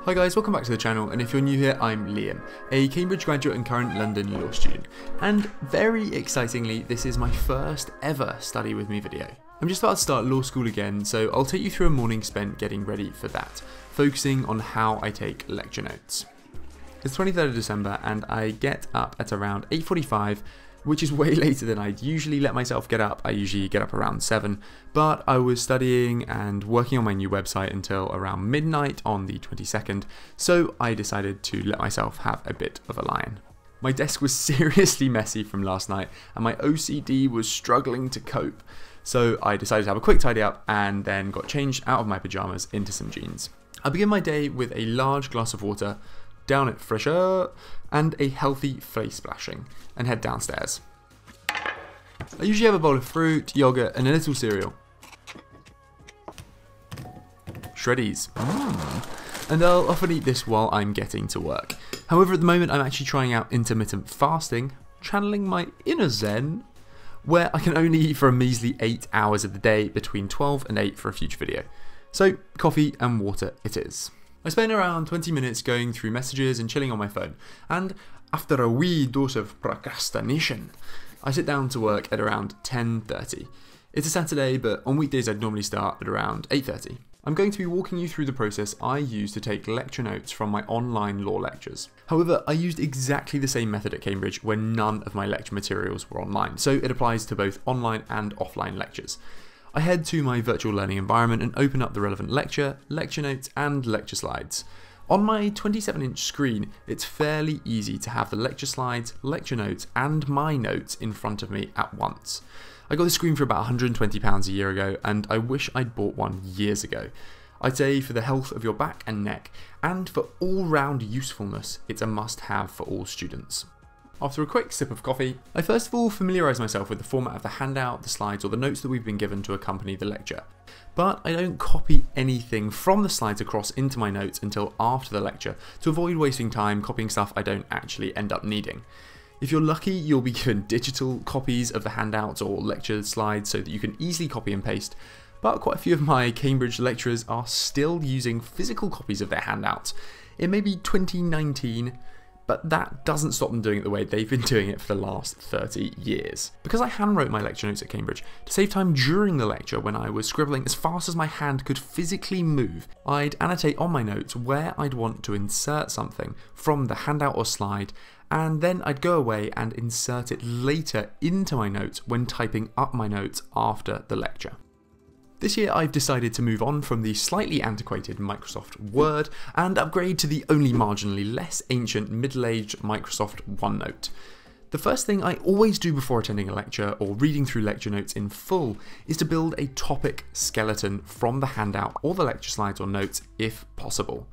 Hi guys, welcome back to the channel, and if you're new here, I'm Liam, a Cambridge graduate and current London law student, and very excitingly, this is my first ever study with me video. I'm just about to start law school again, so I'll take you through a morning spent getting ready for that, focusing on how I take lecture notes. It's 23rd of December and I get up at around 8:45, which is way later than I'd usually let myself get up. I usually get up around 7, but I was studying and working on my new website until around midnight on the 22nd, so I decided to let myself have a bit of a lie-in. My desk was seriously messy from last night and my OCD was struggling to cope, so I decided to have a quick tidy up and then got changed out of my pyjamas into some jeans. I begin my day with a large glass of water, down it fresh air, and a healthy face splashing, and head downstairs. I usually have a bowl of fruit, yogurt, and a little cereal. Shreddies. And I'll often eat this while I'm getting to work. However, at the moment I'm actually trying out intermittent fasting, channeling my inner zen, where I can only eat for a measly 8 hours of the day between 12 and 8 for a future video. So, coffee and water it is. I spend around 20 minutes going through messages and chilling on my phone, and after a wee dose of procrastination, I sit down to work at around 10:30. It's a Saturday, but on weekdays I'd normally start at around 8:30. I'm going to be walking you through the process I use to take lecture notes from my online law lectures. However, I used exactly the same method at Cambridge when none of my lecture materials were online, so it applies to both online and offline lectures. I head to my virtual learning environment and open up the relevant lecture notes, and lecture slides. On my 27-inch screen, it's fairly easy to have the lecture slides, lecture notes, and my notes in front of me at once. I got this screen for about £120 a year ago, and I wish I'd bought one years ago. I'd say for the health of your back and neck, and for all-round usefulness, it's a must-have for all students. After a quick sip of coffee, I first of all familiarise myself with the format of the handout, the slides, or the notes that we've been given to accompany the lecture. But I don't copy anything from the slides across into my notes until after the lecture to avoid wasting time copying stuff I don't actually end up needing. If you're lucky, you'll be given digital copies of the handouts or lecture slides so that you can easily copy and paste, but quite a few of my Cambridge lecturers are still using physical copies of their handouts. It may be 2019, but that doesn't stop them doing it the way they've been doing it for the last 30 years. Because I handwrote my lecture notes at Cambridge, to save time during the lecture when I was scribbling as fast as my hand could physically move, I'd annotate on my notes where I'd want to insert something from the handout or slide, and then I'd go away and insert it later into my notes when typing up my notes after the lecture. This year I've decided to move on from the slightly antiquated Microsoft Word and upgrade to the only marginally less ancient middle-aged Microsoft OneNote. The first thing I always do before attending a lecture or reading through lecture notes in full is to build a topic skeleton from the handout or the lecture slides or notes if possible.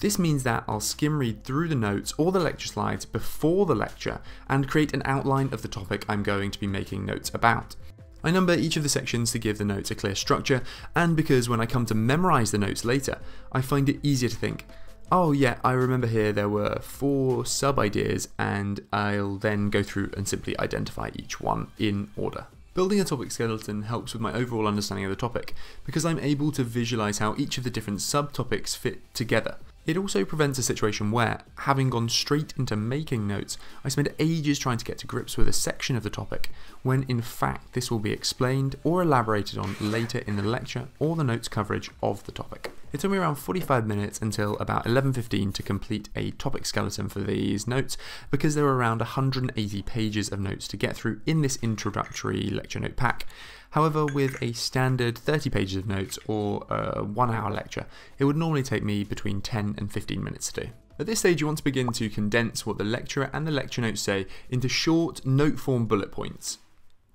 This means that I'll skim read through the notes or the lecture slides before the lecture and create an outline of the topic I'm going to be making notes about. I number each of the sections to give the notes a clear structure, and because when I come to memorise the notes later, I find it easier to think, oh yeah, I remember here there were 4 sub-ideas, and I'll then go through and simply identify each one in order. Building a topic skeleton helps with my overall understanding of the topic, because I'm able to visualise how each of the different subtopics fit together. It also prevents a situation where, having gone straight into making notes, I spend ages trying to get to grips with a section of the topic, when in fact this will be explained or elaborated on later in the lecture or the notes coverage of the topic. It took me around 45 minutes until about 11:15 to complete a topic skeleton for these notes, because there were around 180 pages of notes to get through in this introductory lecture note pack. However, with a standard 30 pages of notes or a 1-hour lecture, it would normally take me between 10 and 15 minutes to do. At this stage, you want to begin to condense what the lecturer and the lecture notes say into short, note form bullet points.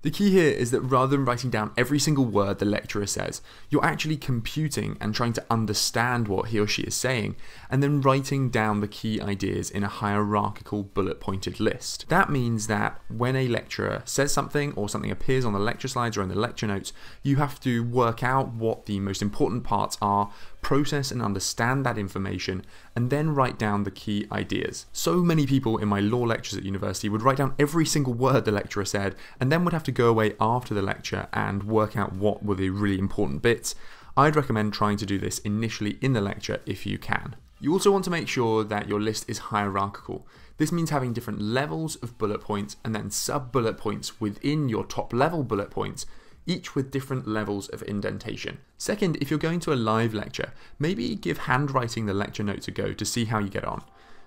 The key here is that rather than writing down every single word the lecturer says, you're actually computing and trying to understand what he or she is saying, and then writing down the key ideas in a hierarchical bullet-pointed list. That means that when a lecturer says something or something appears on the lecture slides or in the lecture notes, you have to work out what the most important parts are, process and understand that information, and then write down the key ideas. So many people in my law lectures at university would write down every single word the lecturer said, and then would have to go away after the lecture and work out what were the really important bits. I'd recommend trying to do this initially in the lecture if you can. You also want to make sure that your list is hierarchical. This means having different levels of bullet points and then sub-bullet points within your top level bullet points, each with different levels of indentation. Second, if you're going to a live lecture, maybe give handwriting the lecture notes a go to see how you get on.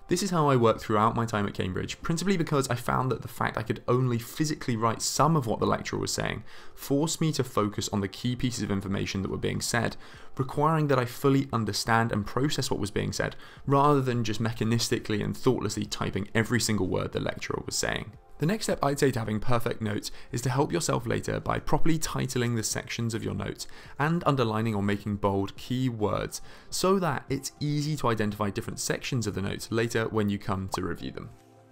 This is how I worked throughout my time at Cambridge, principally because I found that the fact I could only physically write some of what the lecturer was saying forced me to focus on the key pieces of information that were being said, requiring that I fully understand and process what was being said, rather than just mechanistically and thoughtlessly typing every single word the lecturer was saying. The next step I'd say to having perfect notes is to help yourself later by properly titling the sections of your notes and underlining or making bold key words so that it's easy to identify different sections of the notes later when you come to review them.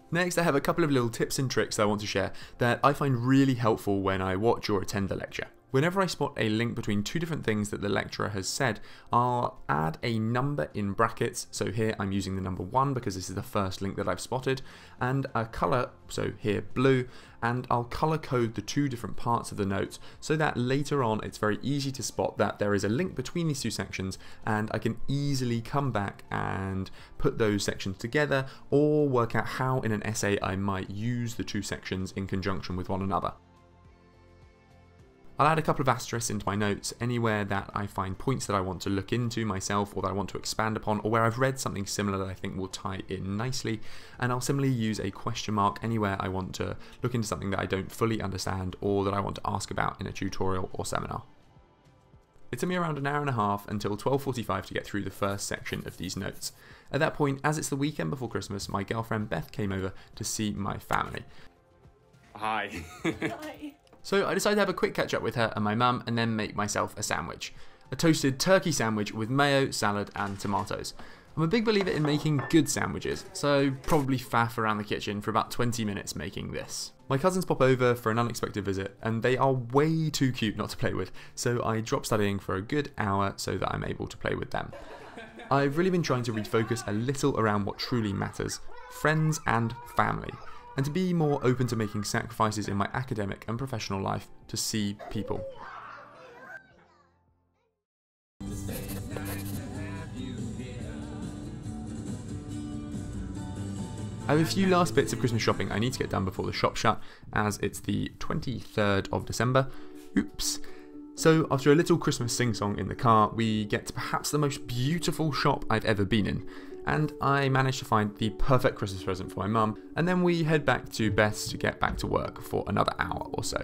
Next, I have a couple of little tips and tricks that I want to share that I find really helpful when I watch or attend the lecture. Whenever I spot a link between two different things that the lecturer has said, I'll add a number in brackets. So here I'm using the number 1 because this is the first link that I've spotted, and a colour, so here blue, and I'll colour code the two different parts of the notes so that later on it's very easy to spot that there is a link between these two sections, and I can easily come back and put those sections together or work out how in an essay I might use the two sections in conjunction with one another. I'll add a couple of asterisks into my notes anywhere that I find points that I want to look into myself or that I want to expand upon, or where I've read something similar that I think will tie in nicely, and I'll similarly use a question mark anywhere I want to look into something that I don't fully understand or that I want to ask about in a tutorial or seminar. It took me around an hour and a half until 12:45 to get through the first section of these notes. At that point, as it's the weekend before Christmas, my girlfriend Beth came over to see my family. Hi. Hi. So I decided to have a quick catch up with her and my mum and then make myself a sandwich. A toasted turkey sandwich with mayo, salad and tomatoes. I'm a big believer in making good sandwiches, so probably faff around the kitchen for about 20 minutes making this. My cousins pop over for an unexpected visit and they are way too cute not to play with, so I drop studying for a good hour so that I'm able to play with them. I've really been trying to refocus a little around what truly matters, friends and family, and to be more open to making sacrifices in my academic and professional life to see people. I have a few last bits of Christmas shopping I need to get done before the shop shut, as it's the 23rd of December. Oops. So after a little Christmas sing-song in the car, we get to perhaps the most beautiful shop I've ever been in, and I managed to find the perfect Christmas present for my mum, and then we head back to Beth's to get back to work for another hour or so.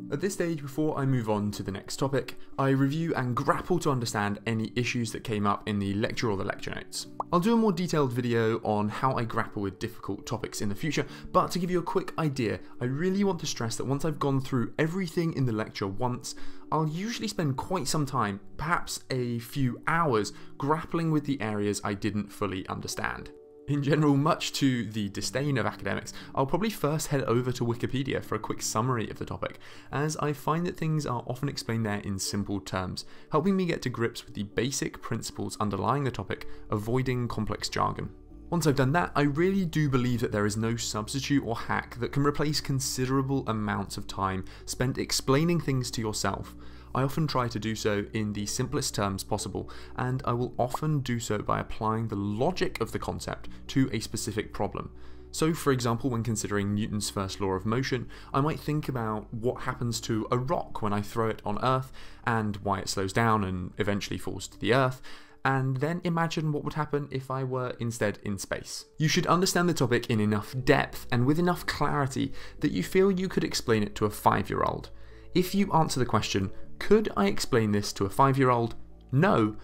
At this stage, before I move on to the next topic, I review and grapple to understand any issues that came up in the lecture or the lecture notes. I'll do a more detailed video on how I grapple with difficult topics in the future, but to give you a quick idea, I really want to stress that once I've gone through everything in the lecture once, I'll usually spend quite some time, perhaps a few hours, grappling with the areas I didn't fully understand. In general, much to the disdain of academics, I'll probably first head over to Wikipedia for a quick summary of the topic, as I find that things are often explained there in simple terms, helping me get to grips with the basic principles underlying the topic, avoiding complex jargon. Once I've done that, I really do believe that there is no substitute or hack that can replace considerable amounts of time spent explaining things to yourself. I often try to do so in the simplest terms possible, and I will often do so by applying the logic of the concept to a specific problem. So for example, when considering Newton's first law of motion, I might think about what happens to a rock when I throw it on Earth, and why it slows down and eventually falls to the Earth, and then imagine what would happen if I were instead in space. You should understand the topic in enough depth and with enough clarity that you feel you could explain it to a 5-year-old. If you answer the question, could I explain this to a 5-year-old? No,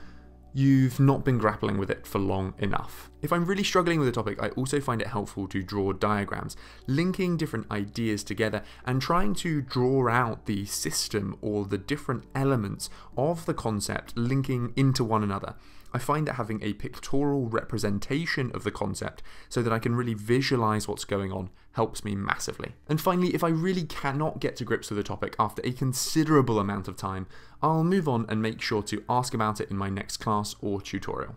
you've not been grappling with it for long enough. If I'm really struggling with a topic, I also find it helpful to draw diagrams, linking different ideas together and trying to draw out the system or the different elements of the concept linking into one another. I find that having a pictorial representation of the concept so that I can really visualize what's going on helps me massively. And finally, if I really cannot get to grips with a topic after a considerable amount of time, I'll move on and make sure to ask about it in my next class or tutorial.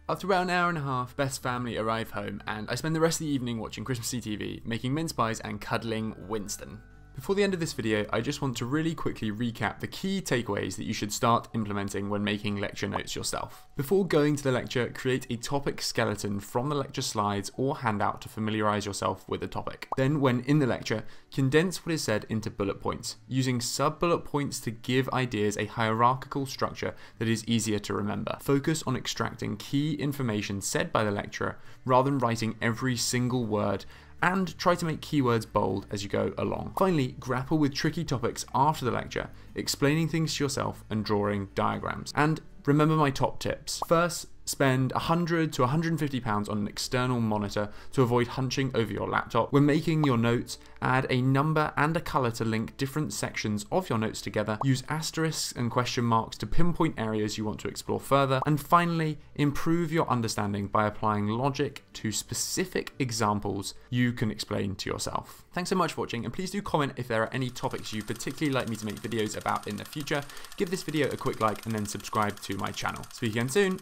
After about an hour and a half, Beth's family arrive home and I spend the rest of the evening watching Christmassy TV, making mince pies and cuddling Winston. Before the end of this video, I just want to really quickly recap the key takeaways that you should start implementing when making lecture notes yourself. Before going to the lecture, create a topic skeleton from the lecture slides or handout to familiarize yourself with the topic. Then, when in the lecture, condense what is said into bullet points, using sub-bullet points to give ideas a hierarchical structure that is easier to remember. Focus on extracting key information said by the lecturer rather than writing every single word, and try to make keywords bold as you go along. Finally, grapple with tricky topics after the lecture, explaining things to yourself and drawing diagrams. And remember my top tips. First, spend £100 to £150 on an external monitor to avoid hunching over your laptop. When making your notes, add a number and a colour to link different sections of your notes together. Use asterisks and question marks to pinpoint areas you want to explore further. And finally, improve your understanding by applying logic to specific examples you can explain to yourself. Thanks so much for watching, and please do comment if there are any topics you'd particularly like me to make videos about in the future. Give this video a quick like and then subscribe to my channel. Speak again soon.